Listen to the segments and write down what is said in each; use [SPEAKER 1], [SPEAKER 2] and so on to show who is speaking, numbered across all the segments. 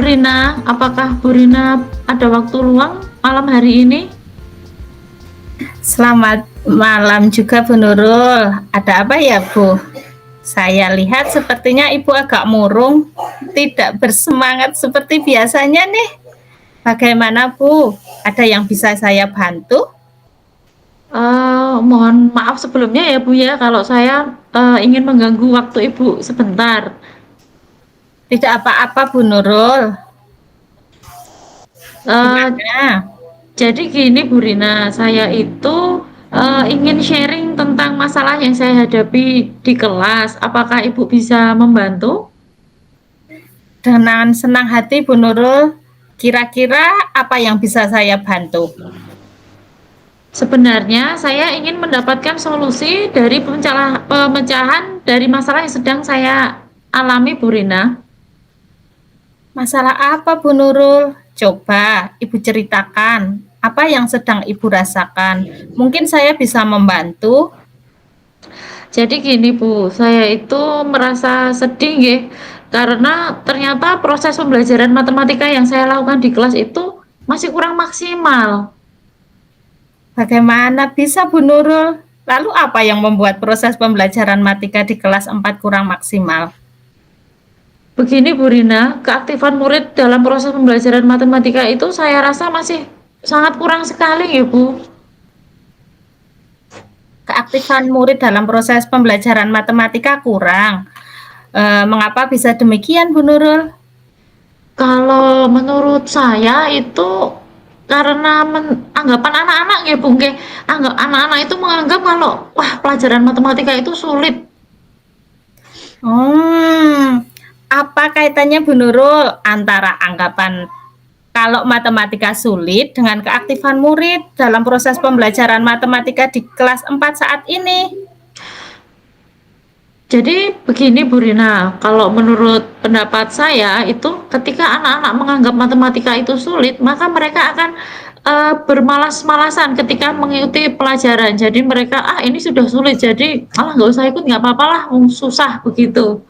[SPEAKER 1] Rina. Apakah Bu Rina ada waktu luang malam hari ini?
[SPEAKER 2] Selamat malam juga Bu Nurul. Ada apa ya Bu? Saya lihat sepertinya Ibu agak murung, tidak bersemangat seperti biasanya nih. Bagaimana Bu? Ada yang bisa saya bantu?
[SPEAKER 1] Mohon maaf sebelumnya ya Bu ya, kalau saya ingin mengganggu waktu Ibu sebentar.
[SPEAKER 2] Tidak apa-apa Bu Nurul.
[SPEAKER 1] Eh,
[SPEAKER 2] Gimana?
[SPEAKER 1] jadi gini Bu Rina, saya itu ingin sharing tentang masalah yang saya hadapi di kelas. Apakah Ibu bisa membantu?
[SPEAKER 2] Dengan senang hati Bu Nurul. Kira-kira apa yang bisa saya bantu?
[SPEAKER 1] Sebenarnya saya ingin mendapatkan solusi dari pemecahan dari masalah yang sedang saya alami Bu Rina.
[SPEAKER 2] Masalah apa Bu Nurul? Coba Ibu ceritakan. Apa yang sedang Ibu rasakan? Mungkin saya bisa membantu.
[SPEAKER 1] Jadi gini Bu, saya itu merasa sedih nggih, karena ternyata proses pembelajaran matematika yang saya lakukan di kelas itu masih kurang maksimal.
[SPEAKER 2] Bagaimana bisa Bu Nurul? Lalu apa yang membuat proses pembelajaran matematika di kelas 4 kurang maksimal?
[SPEAKER 1] Begini Bu Rina, keaktifan murid dalam proses pembelajaran matematika itu saya rasa masih sangat kurang sekali ya Bu.
[SPEAKER 2] Keaktifan murid dalam proses pembelajaran matematika kurang. Mengapa bisa demikian Bu Nurul?
[SPEAKER 1] Kalau menurut saya itu karena anggapan anak-anak ya Bu nggih, anak-anak itu menganggap kalau wah pelajaran matematika itu sulit.
[SPEAKER 2] Apa kaitannya Bu Nurul antara anggapan kalau matematika sulit dengan keaktifan murid dalam proses pembelajaran matematika di kelas 4 saat ini?
[SPEAKER 1] Jadi begini Bu Rina, kalau menurut pendapat saya itu ketika anak-anak menganggap matematika itu sulit, maka mereka akan bermalas-malasan ketika mengikuti pelajaran. Jadi mereka ini sudah sulit, jadi nggak usah ikut nggak apa-apa lah, susah begitu.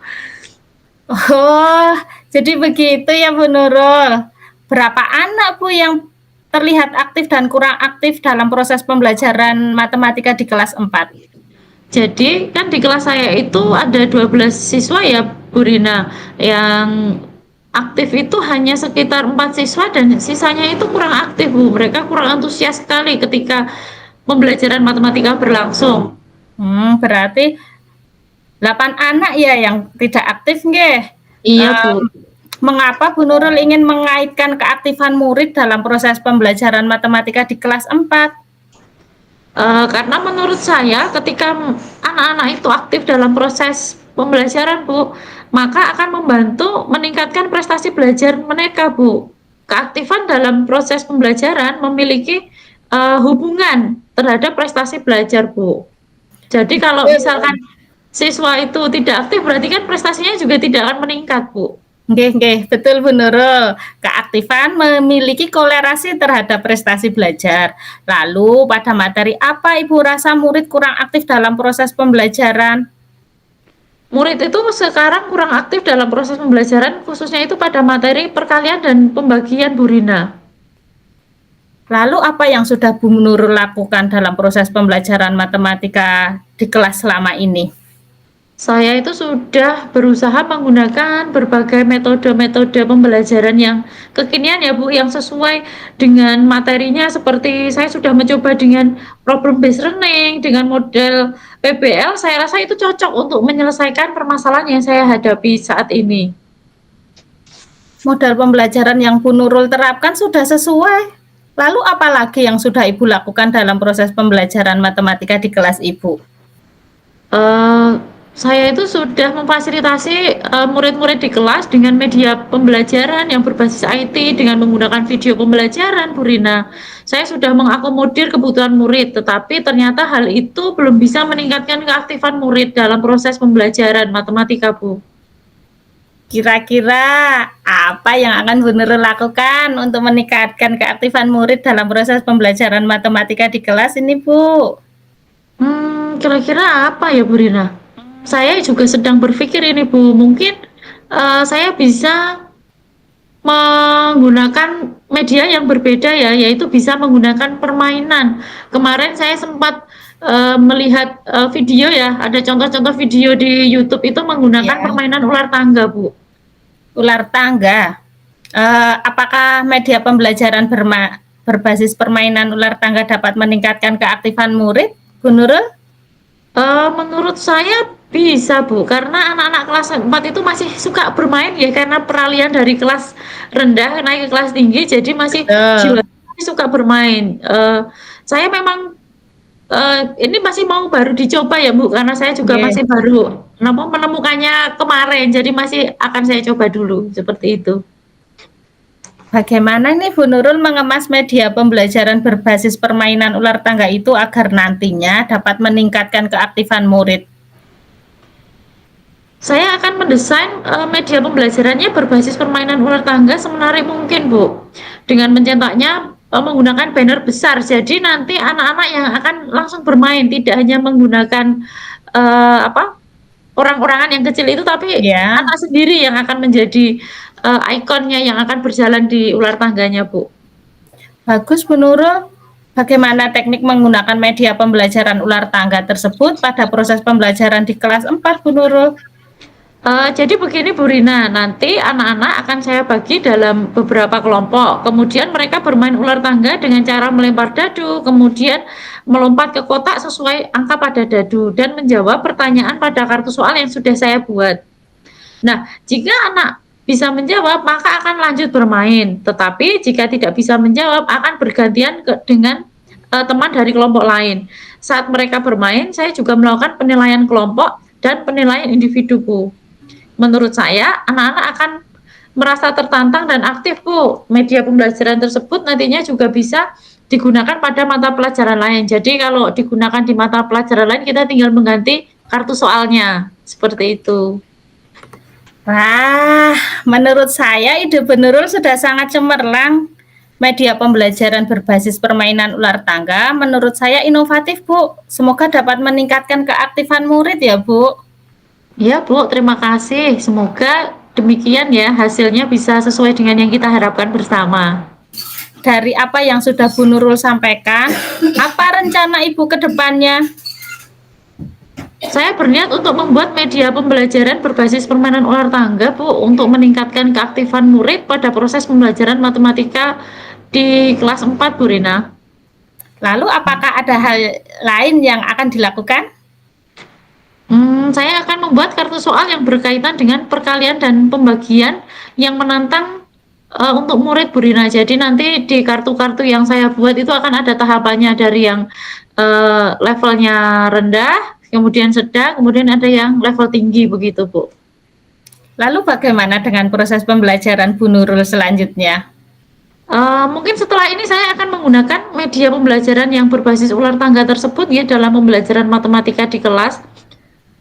[SPEAKER 2] Oh, jadi begitu ya Bu Nurul. Berapa anak Bu yang terlihat aktif dan kurang aktif dalam proses pembelajaran matematika di kelas 4?
[SPEAKER 1] Jadi kan di kelas saya itu ada 12 siswa ya Bu Rina, yang aktif itu hanya sekitar 4 siswa dan sisanya itu kurang aktif Bu. Mereka kurang antusias sekali ketika pembelajaran matematika berlangsung.
[SPEAKER 2] Berarti 8 anak ya yang tidak aktif nggih?
[SPEAKER 1] Iya Bu.
[SPEAKER 2] Mengapa Bu Nurul ingin mengaitkan keaktifan murid dalam proses pembelajaran matematika di kelas 4?
[SPEAKER 1] Karena menurut saya ketika anak-anak itu aktif dalam proses pembelajaran Bu, maka akan membantu meningkatkan prestasi belajar mereka Bu. Keaktifan dalam proses pembelajaran memiliki hubungan terhadap prestasi belajar Bu. Jadi kalau misalkan siswa itu tidak aktif berarti kan prestasinya juga tidak akan meningkat Bu.
[SPEAKER 2] Nggih, betul Bu Nurul. Keaktifan memiliki kolerasi terhadap prestasi belajar. Lalu pada materi apa Ibu rasa murid kurang aktif dalam proses pembelajaran?
[SPEAKER 1] Murid itu sekarang kurang aktif dalam proses pembelajaran, khususnya itu pada materi perkalian dan pembagian Bu Rina.
[SPEAKER 2] Lalu apa yang sudah Bu Nurul lakukan dalam proses pembelajaran matematika di kelas selama ini?
[SPEAKER 1] Saya itu sudah berusaha menggunakan berbagai metode-metode pembelajaran yang kekinian ya Bu, yang sesuai dengan materinya, seperti saya sudah mencoba dengan problem based learning, dengan model PBL, saya rasa itu cocok untuk menyelesaikan permasalahan yang saya hadapi saat ini.
[SPEAKER 2] Model pembelajaran yang Bu Nurul terapkan sudah sesuai. Lalu apa lagi yang sudah Ibu lakukan dalam proses pembelajaran matematika di kelas Ibu?
[SPEAKER 1] Saya itu sudah memfasilitasi murid-murid di kelas dengan media pembelajaran yang berbasis IT dengan menggunakan video pembelajaran, Bu Rina. Saya sudah mengakomodir kebutuhan murid, tetapi ternyata hal itu belum bisa meningkatkan keaktifan murid dalam proses pembelajaran matematika, Bu.
[SPEAKER 2] Kira-kira apa yang akan Bu Nurul lakukan untuk meningkatkan keaktifan murid dalam proses pembelajaran matematika di kelas ini, Bu?
[SPEAKER 1] Kira-kira apa ya, Bu Rina? Saya juga sedang berpikir ini Bu, mungkin saya bisa menggunakan media yang berbeda ya, yaitu bisa menggunakan permainan. Kemarin saya sempat, melihat, video ya, ada contoh-contoh video di YouTube itu menggunakan
[SPEAKER 2] Ya,
[SPEAKER 1] permainan ular tangga, Bu.
[SPEAKER 2] ular tangga. Apakah media pembelajaran berbasis permainan ular tangga dapat meningkatkan keaktifan murid, Bu Nurul?
[SPEAKER 1] Menurut saya bisa, Bu, karena anak-anak kelas 4 itu masih suka bermain ya, karena peralihan dari kelas rendah naik ke kelas tinggi, jadi masih
[SPEAKER 2] Betul.
[SPEAKER 1] jiwanya suka bermain. Saya memang, ini masih mau baru dicoba ya, Bu, karena saya juga
[SPEAKER 2] Nggih.
[SPEAKER 1] masih baru menemukannya kemarin, jadi masih akan saya coba dulu, seperti itu.
[SPEAKER 2] Bagaimana nih Bu Nurul mengemas media pembelajaran berbasis permainan ular tangga itu agar nantinya dapat meningkatkan keaktifan murid?
[SPEAKER 1] Saya akan mendesain, media pembelajarannya berbasis permainan ular tangga semenarik mungkin, Bu. Dengan mencetaknya, menggunakan banner besar, jadi nanti anak-anak yang akan langsung bermain, tidak hanya menggunakan, orang-orangan yang kecil itu, tapi
[SPEAKER 2] Ya,
[SPEAKER 1] anak sendiri yang akan menjadi, ikonnya yang akan berjalan di ular tangganya, Bu.
[SPEAKER 2] bagus Bu Nurul. Bagaimana teknik menggunakan media pembelajaran ular tangga tersebut pada proses pembelajaran di kelas 4 Bu Nurul?
[SPEAKER 1] Jadi begini Bu Rina, nanti anak-anak akan saya bagi dalam beberapa kelompok, kemudian mereka bermain ular tangga dengan cara melempar dadu, kemudian melompat ke kotak sesuai angka pada dadu, dan menjawab pertanyaan pada kartu soal yang sudah saya buat. Nah, jika anak bisa menjawab, maka akan lanjut bermain, tetapi jika tidak bisa menjawab, akan bergantian dengan, teman dari kelompok lain. Saat mereka bermain, saya juga melakukan penilaian kelompok dan penilaian individu, Bu. Menurut saya, anak-anak akan merasa tertantang dan aktif, Bu. Media pembelajaran tersebut nantinya juga bisa digunakan pada mata pelajaran lain. Jadi kalau digunakan di mata pelajaran lain, kita tinggal mengganti kartu soalnya, seperti itu.
[SPEAKER 2] Wah, menurut saya ide Bu Nurul sudah sangat cemerlang. Media pembelajaran berbasis permainan ular tangga menurut saya inovatif, Bu. Semoga dapat meningkatkan keaktifan murid ya, Bu.
[SPEAKER 1] Ya, Bu, terima kasih. Semoga demikian ya, hasilnya bisa sesuai dengan yang kita harapkan bersama.
[SPEAKER 2] Dari apa yang sudah Bu Nurul sampaikan, apa rencana Ibu ke depannya?
[SPEAKER 1] Saya berniat untuk membuat media pembelajaran berbasis permainan ular tangga, Bu, untuk meningkatkan keaktifan murid pada proses pembelajaran matematika di kelas 4, Bu Rina.
[SPEAKER 2] Lalu apakah ada hal lain yang akan dilakukan?
[SPEAKER 1] Saya akan membuat kartu soal yang berkaitan dengan perkalian dan pembagian yang menantang, untuk murid, Bu Rina. Jadi nanti di kartu-kartu yang saya buat itu akan ada tahapannya dari yang, levelnya rendah, kemudian sedang, kemudian ada yang level tinggi, begitu, Bu.
[SPEAKER 2] Lalu bagaimana dengan proses pembelajaran Bu Nurul selanjutnya?
[SPEAKER 1] Mungkin setelah ini saya akan menggunakan media pembelajaran yang berbasis ular tangga tersebut ya dalam pembelajaran matematika di kelas.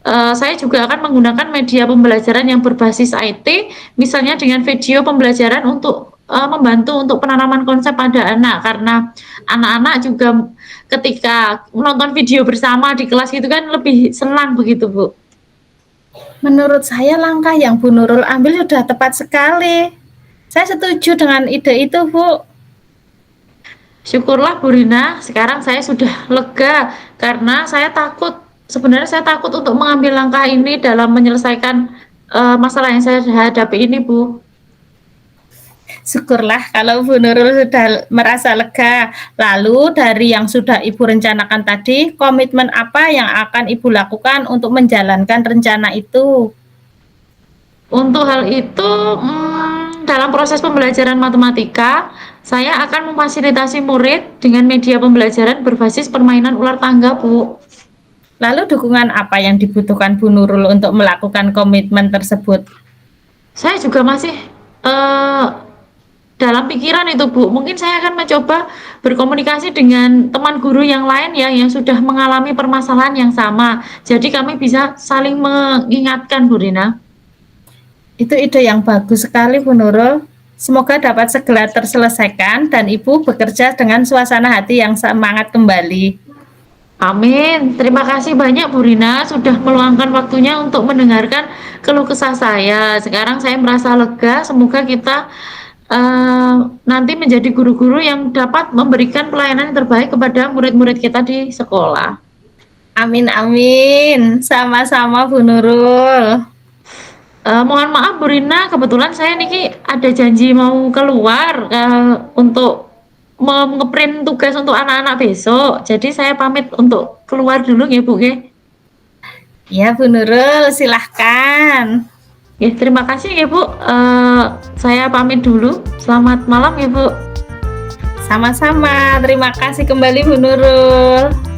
[SPEAKER 1] Saya juga akan menggunakan media pembelajaran yang berbasis IT, misalnya dengan video pembelajaran untuk, membantu untuk penanaman konsep pada anak, karena anak-anak juga ketika menonton video bersama di kelas itu kan lebih senang begitu, Bu.
[SPEAKER 2] Menurut saya langkah yang Bu Nurul ambil sudah tepat sekali. Saya setuju dengan ide itu, Bu.
[SPEAKER 1] Syukurlah Bu Rina, sekarang saya sudah lega karena sebenarnya saya takut untuk mengambil langkah ini dalam menyelesaikan, masalah yang saya hadapi ini, Bu.
[SPEAKER 2] Syukurlah kalau Bu Nurul sudah merasa lega. Lalu dari yang sudah Ibu rencanakan tadi, komitmen apa yang akan Ibu lakukan untuk menjalankan rencana itu?
[SPEAKER 1] Untuk hal itu, dalam proses pembelajaran matematika, saya akan memfasilitasi murid dengan media pembelajaran berbasis permainan ular tangga, Bu.
[SPEAKER 2] Lalu dukungan apa yang dibutuhkan Bu Nurul untuk melakukan komitmen tersebut?
[SPEAKER 1] Saya juga masih, eee, dalam pikiran itu, Bu. Mungkin saya akan mencoba berkomunikasi dengan teman guru yang lain ya, yang sudah mengalami permasalahan yang sama. Jadi kami bisa saling mengingatkan, Bu Rina.
[SPEAKER 2] Itu ide yang bagus sekali Bu Nurul. Semoga dapat segera terselesaikan dan Ibu bekerja dengan suasana hati yang semangat kembali.
[SPEAKER 1] Amin. Terima kasih banyak Bu Rina sudah meluangkan waktunya untuk mendengarkan keluh kesah saya. Sekarang saya merasa lega, semoga kita nanti menjadi guru-guru yang dapat memberikan pelayanan yang terbaik kepada murid-murid kita di sekolah.
[SPEAKER 2] Amin, amin. Sama-sama Bu Nurul.
[SPEAKER 1] Mohon maaf Bu Rina, kebetulan saya niki ada janji mau keluar untuk ngeprint tugas untuk anak-anak besok. Jadi saya pamit untuk keluar dulu ya Bu.
[SPEAKER 2] Ya Bu Nurul, silahkan.
[SPEAKER 1] Ya, terima kasih ya Bu. Saya pamit dulu. Selamat malam ya Bu.
[SPEAKER 2] Sama-sama. Terima kasih kembali Bu Nurul.